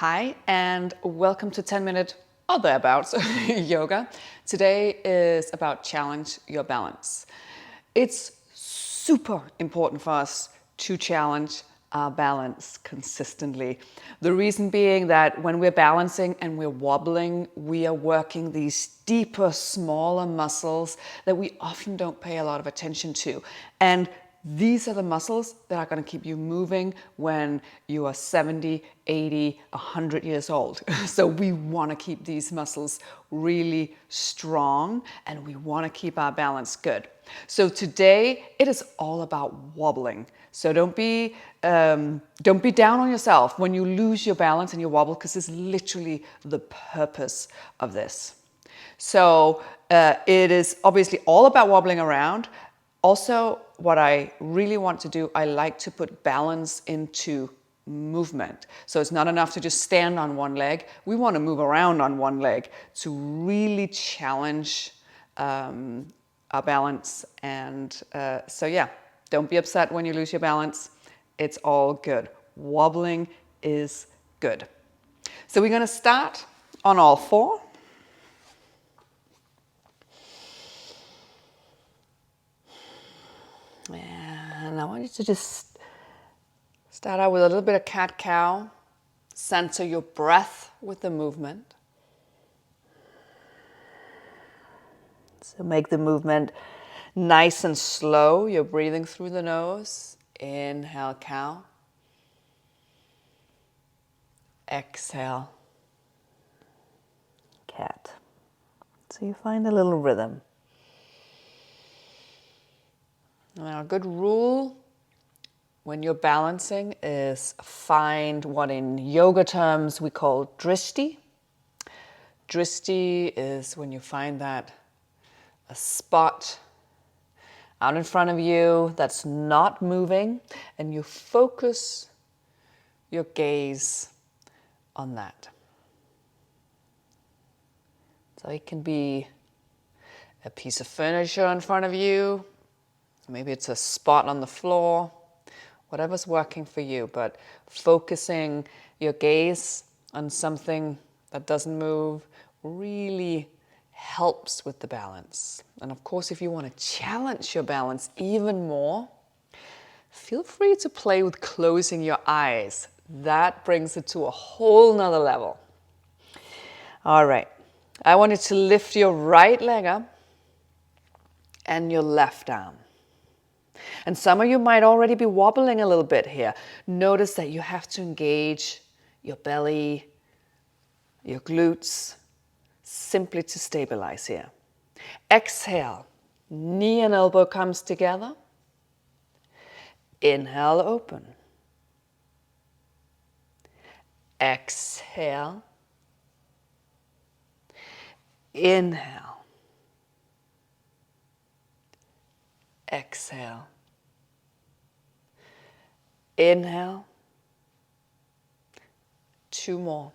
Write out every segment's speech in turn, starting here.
Hi, and welcome to 10-minute or thereabouts yoga. Today is about challenge your balance. It's super important for us to challenge our balance consistently. The reason being that when we're balancing and we're wobbling, we are working these deeper, smaller muscles that we often don't pay a lot of attention to. And these are the muscles that are going to keep you moving when you are 70, 80, 100 years old. So we want to keep these muscles really strong and we want to keep our balance good. So today it is all about wobbling. So don't be down on yourself when you lose your balance and you wobble, because it's literally the purpose of this. So it is obviously all about wobbling around. Also, what I really want to do, I like to put balance into movement. So it's not enough to just stand on one leg. We want to move around on one leg to really challenge our balance. And so yeah, don't be upset when you lose your balance. It's all good. Wobbling is good. So we're going to start on all four. And I want you to just start out with a little bit of cat-cow. Center your breath with the movement. So make the movement nice and slow. You're breathing through the nose. Inhale, cow. Exhale, cat. So you find a little rhythm. Now, a good rule when you're balancing is find what in yoga terms we call drishti. Drishti is when you find that a spot out in front of you that's not moving and you focus your gaze on that. So it can be a piece of furniture in front of you. Maybe it's a spot on the floor, whatever's working for you, but focusing your gaze on something that doesn't move really helps with the balance. And of course, if you want to challenge your balance even more, feel free to play with closing your eyes. That brings it to a whole nother level. All right, I want you to lift your right leg up and your left arm. And some of you might already be wobbling a little bit here. Notice that you have to engage your belly, your glutes, simply to stabilize here. Exhale, knee and elbow comes together. Inhale, open. Exhale. Inhale. Exhale. Inhale. Two more.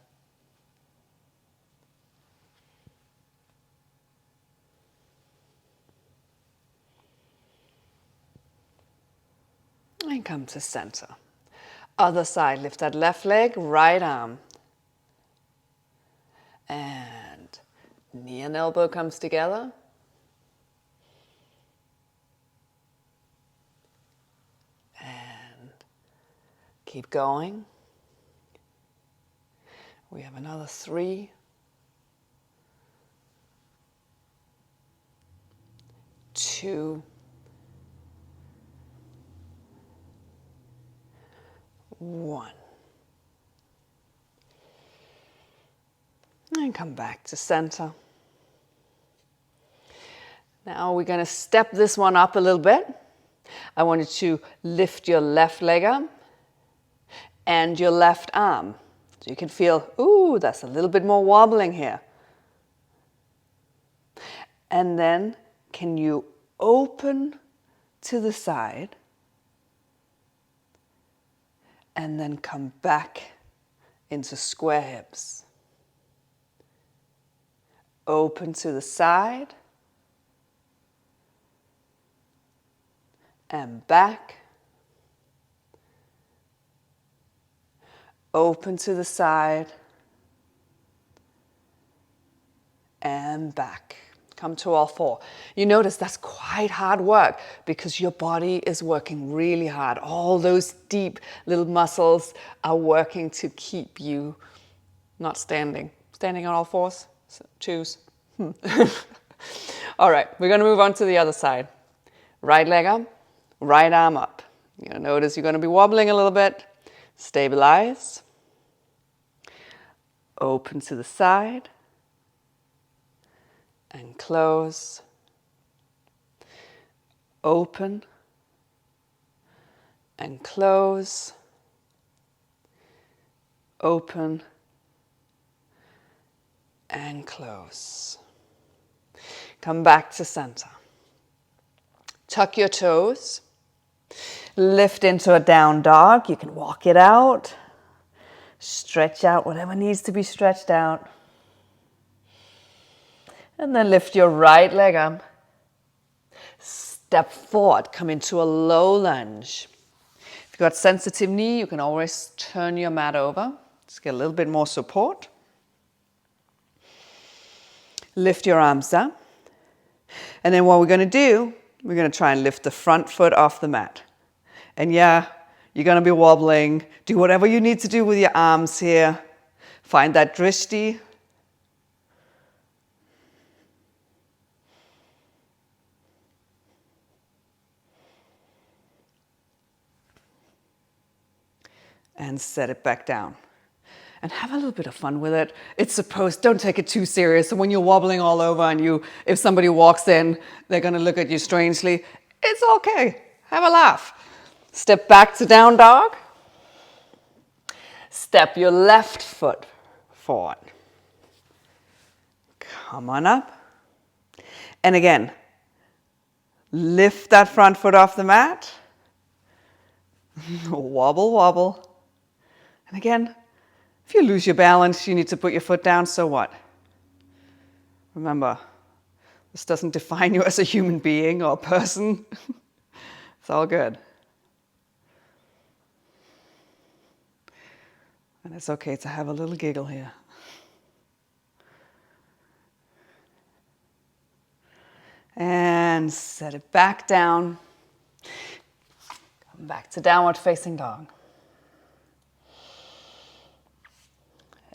And come to center. Other side, lift that left leg, right arm. And knee and elbow comes together. And keep going. We have another 3. 2. 1. And come back to center. Now we're going to step this one up a little bit. I want you to lift your left leg up and your left arm. So you can feel, ooh, that's a little bit more wobbling here. And then can you open to the side and then come back into square hips. Open to the side and back. open to the side, and back. Come to all four. You notice that's quite hard work because your body is working really hard. All those deep little muscles are working to keep you not standing. Standing on all fours? So choose. All right, we're going to move on to the other side. Right leg up, right arm up. You're going to notice you're going to be wobbling a little bit. Stabilize. Open to the side. And close. Open. And close. Open. And close. Come back to center. Tuck your toes. Lift into a down dog. You can walk it out. Stretch out whatever needs to be stretched out. And then lift your right leg up. Step forward. Come into a low lunge. If you've got sensitive knee, you can always turn your mat over. Just get a little bit more support. Lift your arms up. And then what we're going to do, we're going to try and lift the front foot off the mat. And yeah, you're going to be wobbling. Do whatever you need to do with your arms here. Find that drishti. And set it back down. And have a little bit of fun with it. Don't take it too serious. So when you're wobbling all over and if somebody walks in, they're going to look at you strangely. It's okay. Have a laugh. Step back to down dog. Step your left foot forward. Come on up. And again, lift that front foot off the mat. Wobble, wobble. And again, if you lose your balance, you need to put your foot down, so what? Remember, this doesn't define you as a human being or a person. It's all good. And it's okay to have a little giggle here. And set it back down. Come back to downward facing dog.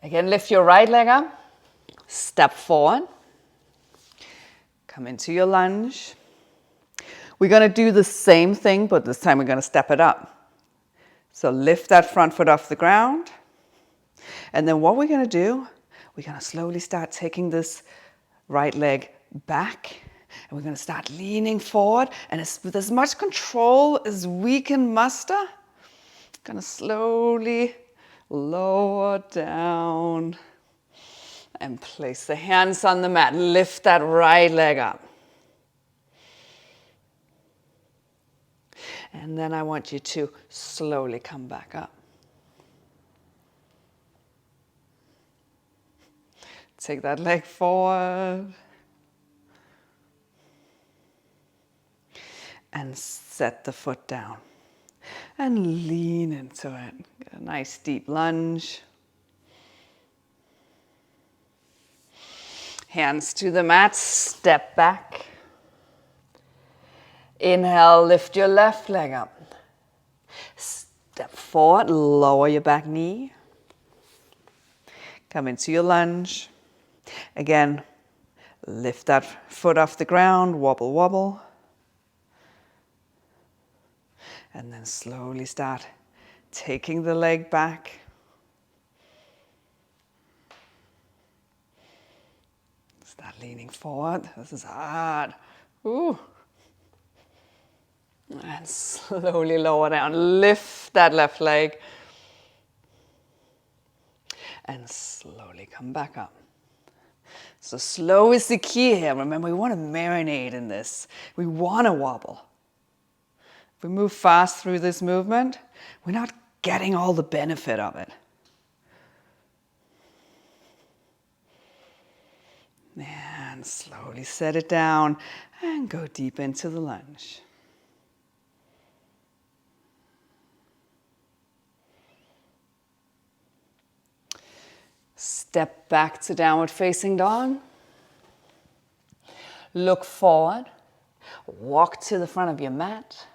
Again, lift your right leg up. Step forward. Come into your lunge. We're going to do the same thing, but this time we're going to step it up. So lift that front foot off the ground. And then what we're going to do, we're going to slowly start taking this right leg back. And we're going to start leaning forward. And with as much control as we can muster, going to slowly lower down and place the hands on the mat. Lift that right leg up. And then I want you to slowly come back up. Take that leg forward. And set the foot down. And lean into it. Get a nice deep lunge. Hands to the mat, step back. Inhale, lift your left leg up. Step forward, lower your back knee. Come into your lunge. Again, lift that foot off the ground, wobble, wobble. And then slowly start taking the leg back. Start leaning forward. This is hard. Ooh. And slowly lower down. Lift that left leg. And slowly come back up. So slow is the key here. Remember, we want to marinate in this. We want to wobble. If we move fast through this movement, we're not getting all the benefit of it. And slowly set it down and go deep into the lunge. Step back to downward facing dog. Look forward. Walk to the front of your mat.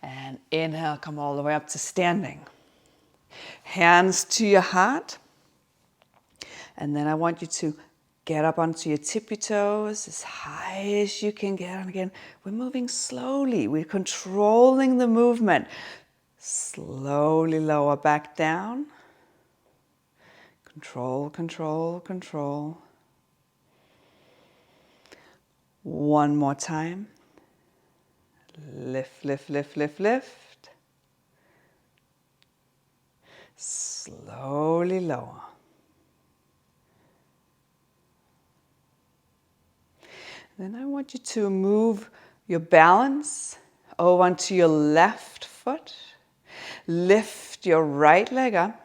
And inhale, come all the way up to standing. Hands to your heart. And then I want you to get up onto your tippy toes as high as you can get. And again, we're moving slowly. We're controlling the movement. Slowly lower back down. Control, control, control. One more time. Lift, lift, lift, lift, lift. Slowly lower. Then I want you to move your balance over onto your left foot. Lift your right leg up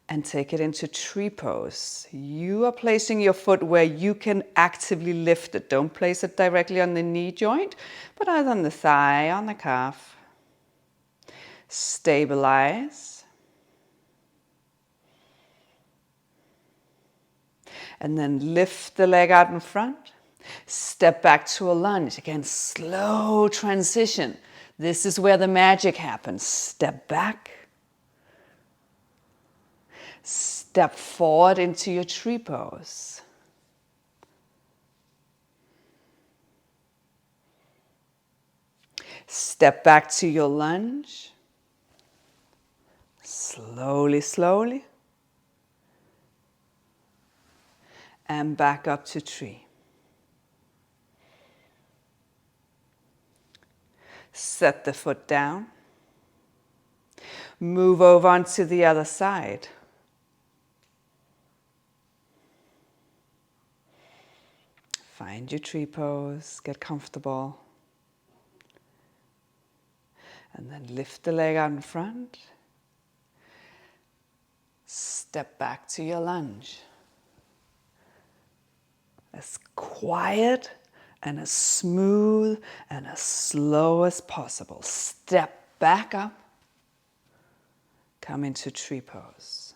and take it into tree pose. You are placing your foot where you can actively lift it. Don't place it directly on the knee joint, but either on the thigh, on the calf. Stabilize. And then lift the leg out in front. Step back to a lunge. Again, slow transition. This is where the magic happens. Step back. Step forward into your tree pose. Step back to your lunge. Slowly, slowly. And back up to tree. Set the foot down. Move over onto the other side. Find your tree pose, get comfortable. And then lift the leg out in front. Step back to your lunge. As quiet and as smooth and as slow as possible. Step back up. Come into tree pose.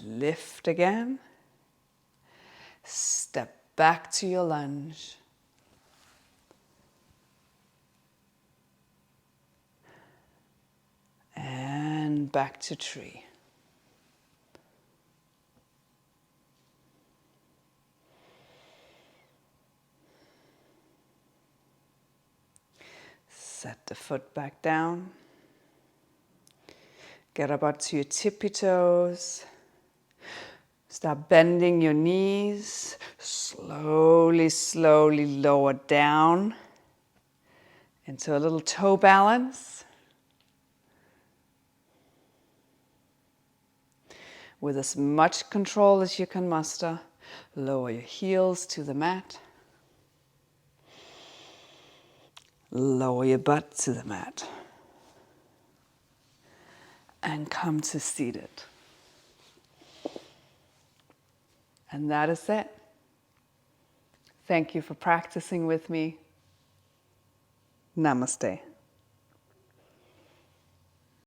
Lift again. Step back to your lunge. And back to tree. Set the foot back down. Get up onto your tippy toes. Start bending your knees. Slowly, slowly lower down into a little toe balance. With as much control as you can muster, lower your heels to the mat. Lower your butt to the mat. And come to seated. And that is it. Thank you for practicing with me. Namaste.